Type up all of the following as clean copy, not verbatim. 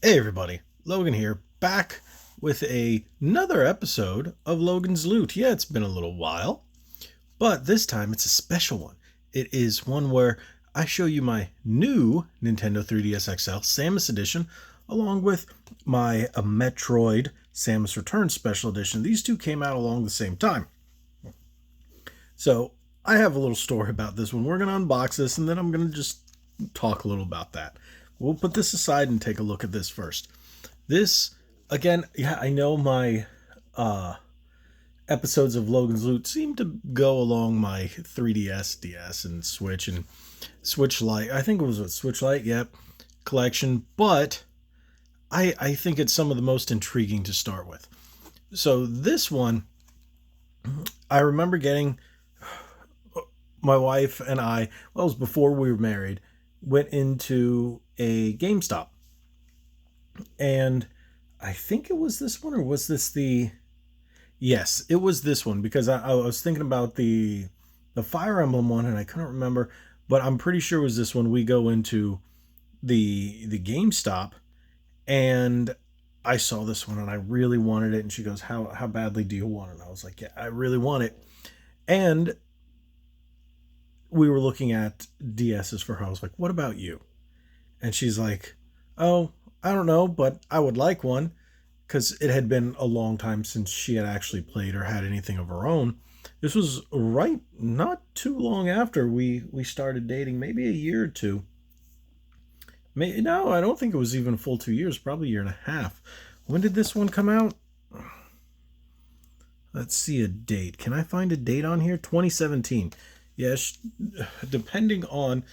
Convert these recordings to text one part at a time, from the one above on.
Hey everybody, Logan here, back with another episode of Logan's Loot. Yeah, it's been a little while, but this time it's a special one. It is one where I show you my new Nintendo 3DS XL Samus Edition, along with my Metroid Samus Return Special Edition. These two came out along the same time. So I have a little story about this one. We're going to unbox this and then I'm going to just talk a little about that. We'll put this aside and take a look at this first. This, again, yeah, I know my episodes of Logan's Loot seem to go along my 3DS, DS, and Switch Lite. I think it was a Switch Lite, yep, collection, but I think it's some of the most intriguing to start with. So this one, I remember getting my wife and I, well, it was before we were married, went into a GameStop. And I think it was this one, or was this the... Yes, it was this one, because I was thinking about the Fire Emblem one, and I couldn't remember, but I'm pretty sure it was this one. We go into the GameStop, and I saw this one, and I really wanted it, and she goes, how badly do you want it? And I was like, yeah, I really want it. And we were looking at DSs for her. I was like, what about you? And she's like, oh, I don't know, but I would like one, because it had been a long time since she had actually played or had anything of her own. This was right not too long after we started dating, maybe a year or two. No, I don't think it was even a full 2 years, probably a year and a half. When did this one come out? Let's see a date. Can I find a date on here? 2017. Yes, depending on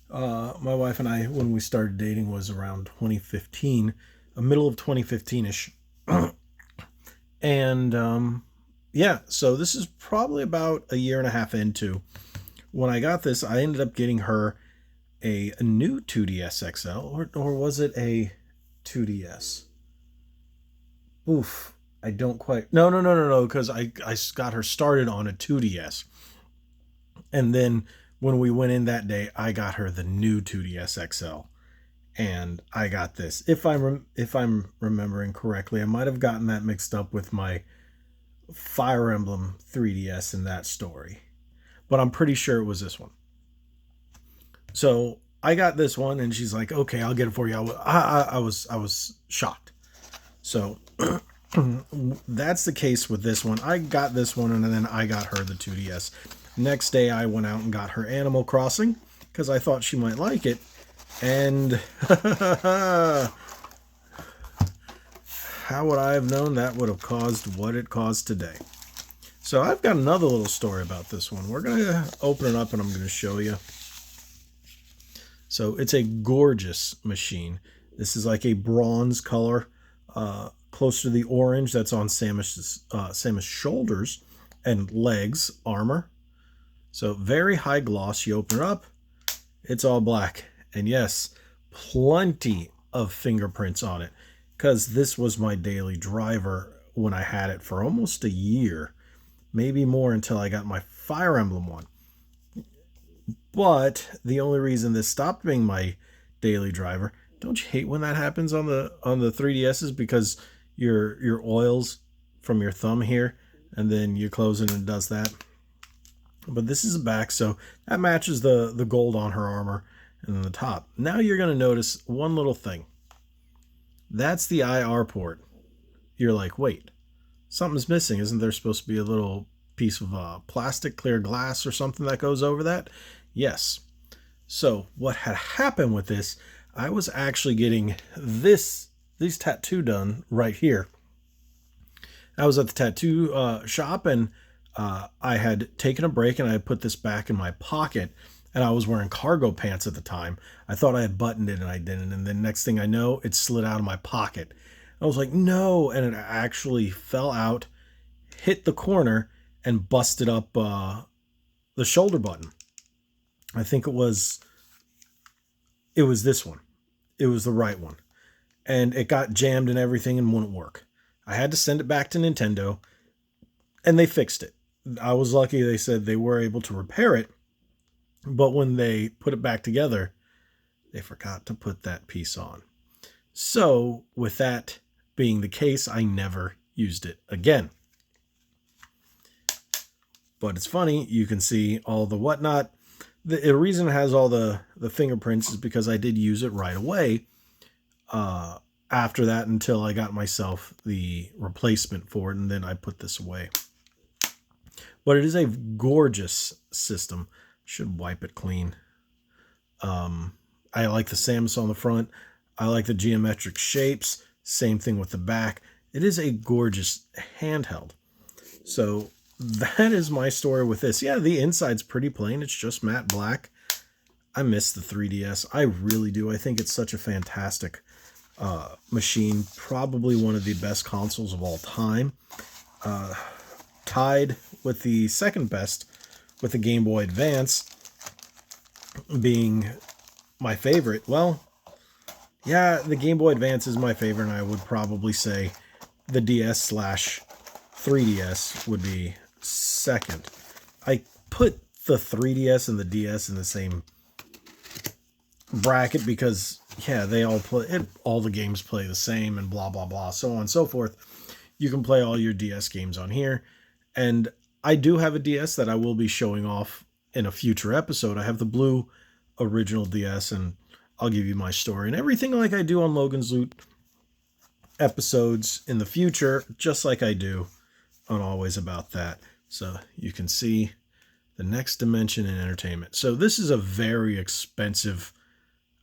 my wife and I, when we started dating, was around 2015, middle of 2015-ish. And yeah, so this is probably about a year and a half into. When I got this, I ended up getting her a new 2DS XL, or was it a 2DS? Oof, I don't quite... No, because I got her started on a 2DS. And then when we went in that day, I got her the new 2DS XL, and I got this. If I'm remembering correctly, I might have gotten that mixed up with my Fire Emblem 3DS in that story, but I'm pretty sure it was this one. So I got this one, and she's like, "Okay, I'll get it for you." I was shocked. So that's the case with this one. I got this one, and then I got her the 2DS. Next day, I went out and got her Animal Crossing because I thought she might like it. And how would I have known that would have caused what it caused today? So I've got another little story about this one. We're going to open it up and I'm going to show you. So it's a gorgeous machine. This is like a bronze color, close to the orange that's on Samus' shoulders and legs, armor. So very high gloss. You open it up, it's all black. And yes, plenty of fingerprints on it, because this was my daily driver when I had it for almost a year, maybe more, until I got my Fire Emblem one. But the only reason this stopped being my daily driver, don't you hate when that happens on the 3DSs, because your oils from your thumb here, and then you close it and it does that. But this is the back, so that matches the gold on her armor. And then the top. Now you're going to notice one little thing. That's the IR port. You're like, wait, something's missing. Isn't there supposed to be a little piece of plastic, clear glass or something that goes over that? Yes. So what had happened with this, I was actually getting these tattoo done right here. I was at the tattoo shop, and I had taken a break, and I had put this back in my pocket. And I was wearing cargo pants at the time. I thought I had buttoned it and I didn't. And then next thing I know, it slid out of my pocket. I was like, no. And it actually fell out, hit the corner, and busted up the shoulder button. I think it was this one. It was the right one. And it got jammed and everything and wouldn't work. I had to send it back to Nintendo, and they fixed it. I was lucky. They said they were able to repair it. But when they put it back together, they forgot to put that piece on. So with that being the case, I never used it again. But it's funny, you can see all the whatnot. The reason it has all the fingerprints is because I did use it right away after that until I got myself the replacement for it, and then I put this away. But it is a gorgeous system. Should wipe it clean. I like the Samus on the front. I like the geometric shapes. Same thing with the back. It is a gorgeous handheld. So that is my story with this. Yeah, the inside's pretty plain. It's just matte black. I miss the 3DS. I really do. I think it's such a fantastic machine. Probably one of the best consoles of all time. Tied with the second best with the Game Boy Advance being my favorite. Well, yeah, the Game Boy Advance is my favorite, and I would probably say the DS/3DS would be second. I put the 3DS and the DS in the same bracket because, yeah, they all play it, all the games play the same and blah blah blah, so on and so forth. You can play all your DS games on here, and I do have a DS that I will be showing off in a future episode. I have the blue original DS, and I'll give you my story and everything like I do on Logan's Loot episodes in the future, just like I do on Always About That. So you can see the next dimension in entertainment. So this is a very expensive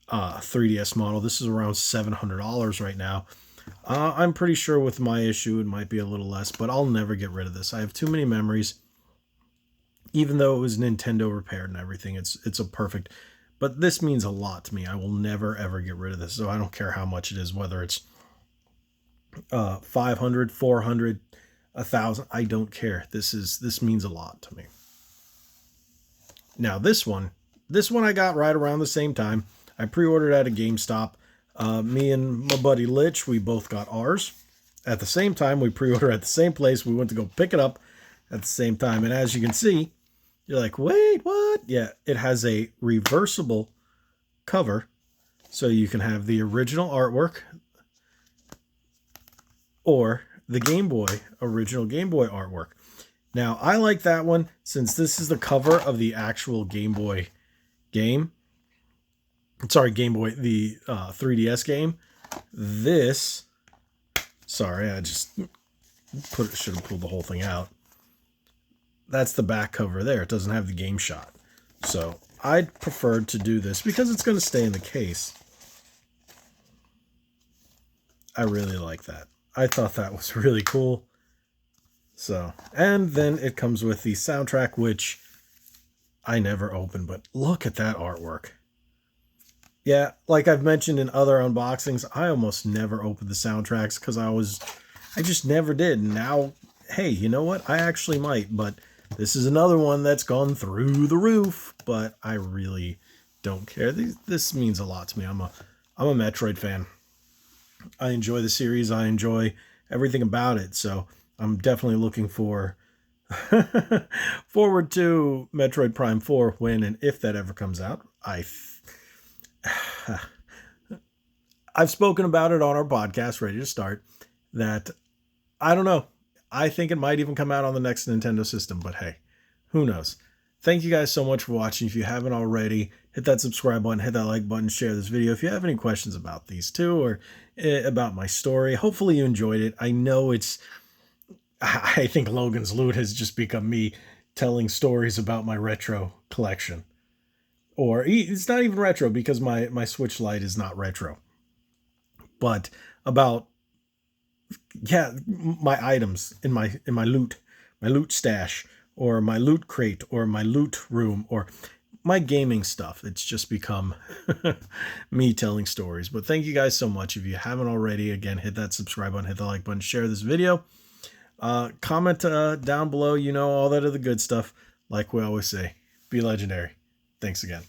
3DS model. This is around $700 right now. I'm pretty sure with my issue it might be a little less, but I'll never get rid of this. I have too many memories. Even though it was Nintendo repaired and everything, it's a perfect. But this means a lot to me. I will never ever get rid of this. So I don't care how much it is, whether it's 500, 400, 1,000. I don't care. This means a lot to me. Now this one I got right around the same time. I pre-ordered at a GameStop. Me and my buddy Lich, we both got ours at the same time. We pre-ordered at the same place. We went to go pick it up at the same time. And as you can see, you're like, wait, what? Yeah, it has a reversible cover. So you can have the original artwork or the Game Boy, original Game Boy artwork. Now, I like that one since this is the cover of the actual Game Boy game. Sorry, Game Boy, the 3DS game. This, sorry, I just should have pulled the whole thing out. That's the back cover there. It doesn't have the game shot. So I preferred to do this because it's going to stay in the case. I really like that. I thought that was really cool. So, and then it comes with the soundtrack, which I never opened, but look at that artwork. Yeah, like I've mentioned in other unboxings, I almost never opened the soundtracks because I just never did. And now, hey, you know what? I actually might, but this is another one that's gone through the roof, but I really don't care. This means a lot to me. I'm a Metroid fan. I enjoy the series. I enjoy everything about it. So I'm definitely looking forward to Metroid Prime 4 when and if that ever comes out. I've spoken about it on our podcast, Ready to Start, that I don't know. I think it might even come out on the next Nintendo system, but hey, who knows? Thank you guys so much for watching. If you haven't already, hit that subscribe button, hit that like button, share this video. If you have any questions about these two or about my story, hopefully you enjoyed it. I know I think Logan's Loot has just become me telling stories about my retro collection. Or it's not even retro because my Switch Lite is not retro. But about, yeah, my items in my loot stash, or my loot crate, or my loot room, or my gaming stuff. It's just become me telling stories. But thank you guys so much. If you haven't already, again, hit that subscribe button, hit the like button, share this video. Comment down below, all that other good stuff. Like we always say, be legendary. Thanks again.